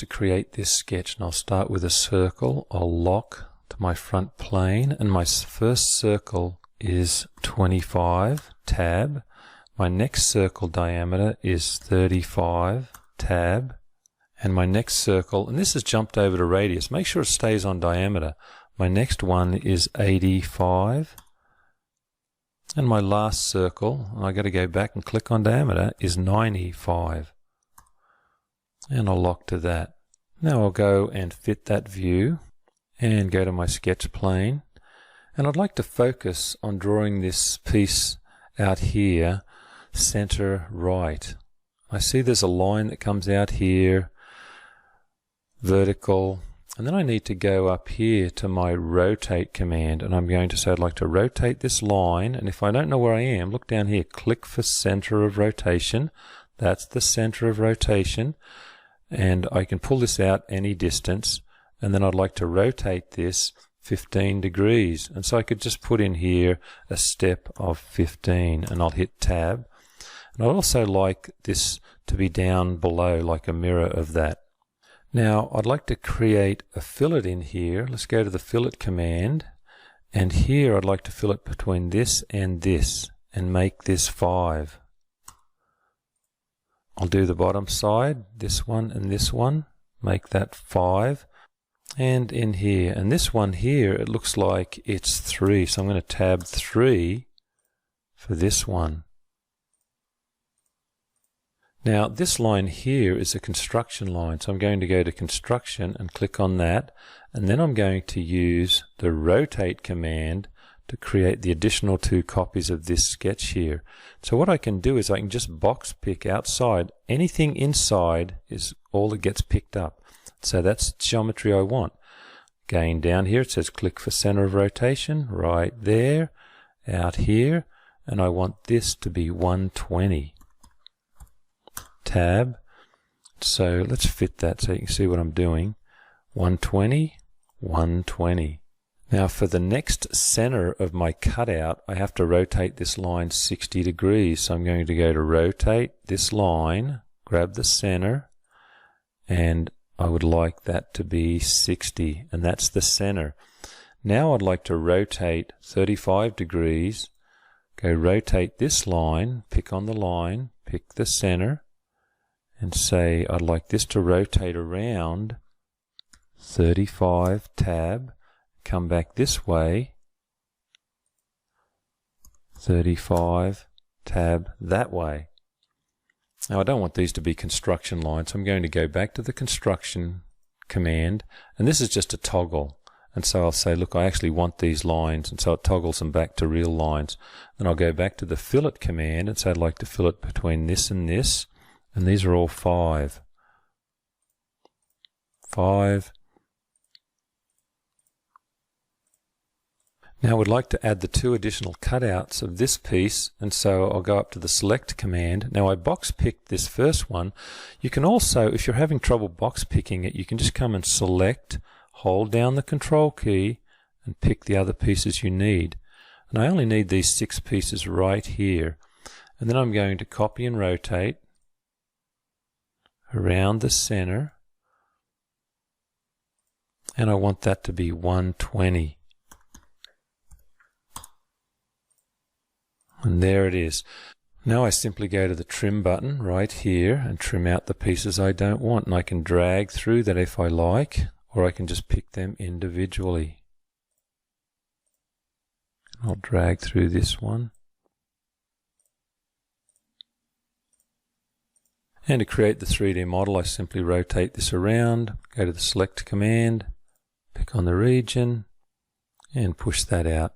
to create this sketch, and I'll start with a circle. I'll lock to my front plane, and my first circle is 25, tab. My next circle diameter is 35, tab. And my next circle, and this has jumped over to radius, make sure it stays on diameter. My next one is 85. And my last circle, I got to go back and click on diameter, is 95. And I'll lock to that. Now I'll go and fit that view and go to my sketch plane. And I'd like to focus on drawing this piece out here, center right. I see there's a line that comes out here, vertical, and then I need to go up here to my rotate command, and I'm going to say I'd like to rotate this line, and if I don't know where I am, look down here, click for center of rotation. That's the center of rotation, and I can pull this out any distance, and then I'd like to rotate this 15 degrees, and so I could just put in here a step of 15, and I'll hit tab. And I'd also like this to be down below, like a mirror of that. Now I'd like to create a fillet in here. Let's go to the fillet command, and here I'd like to fillet between this and make this 5. I'll do the bottom side, this one and this one, make that 5, and in here, and this one here, it looks like it's 3, so I'm going to tab 3 for this one. Now this line here is a construction line, so I'm going to go to construction and click on that, and then I'm going to use the rotate command to create the additional 2 copies of this sketch here. So what I can do is I can just box pick outside. Anything inside is all that gets picked up. So that's the geometry I want. Again, down here it says click for center of rotation, right there, out here, and I want this to be 120. Tab. So let's fit that so you can see what I'm doing. 120, 120. Now for the next center of my cutout, I have to rotate this line 60 degrees. So I'm going to go to rotate this line, grab the center, and I would like that to be 60, and that's the center. Now I'd like to rotate 35 degrees, go rotate this line, pick on the line, pick the center, and say I'd like this to rotate around 35, tab, come back this way, 35, tab, that way. Now I don't want these to be construction lines, so I'm going to go back to the construction command, and this is just a toggle. And so I'll say, look, I actually want these lines, and so it toggles them back to real lines. Then I'll go back to the fillet command and say I'd like to fillet between this, and these are all 5. 5. Now we'd like to add the 2 additional cutouts of this piece, and so I'll go up to the select command. Now I box picked this first one. You can also, if you're having trouble box picking it, you can just come and select, hold down the control key, and pick the other pieces you need. And I only need these 6 pieces right here. And then I'm going to copy and rotate around the center, and I want that to be 120. And there it is. Now I simply go to the trim button right here and trim out the pieces I don't want, and I can drag through that if I like, or I can just pick them individually. I'll drag through this one. And to create the 3D model, I simply rotate this around, go to the select command, pick on the region, and push that out.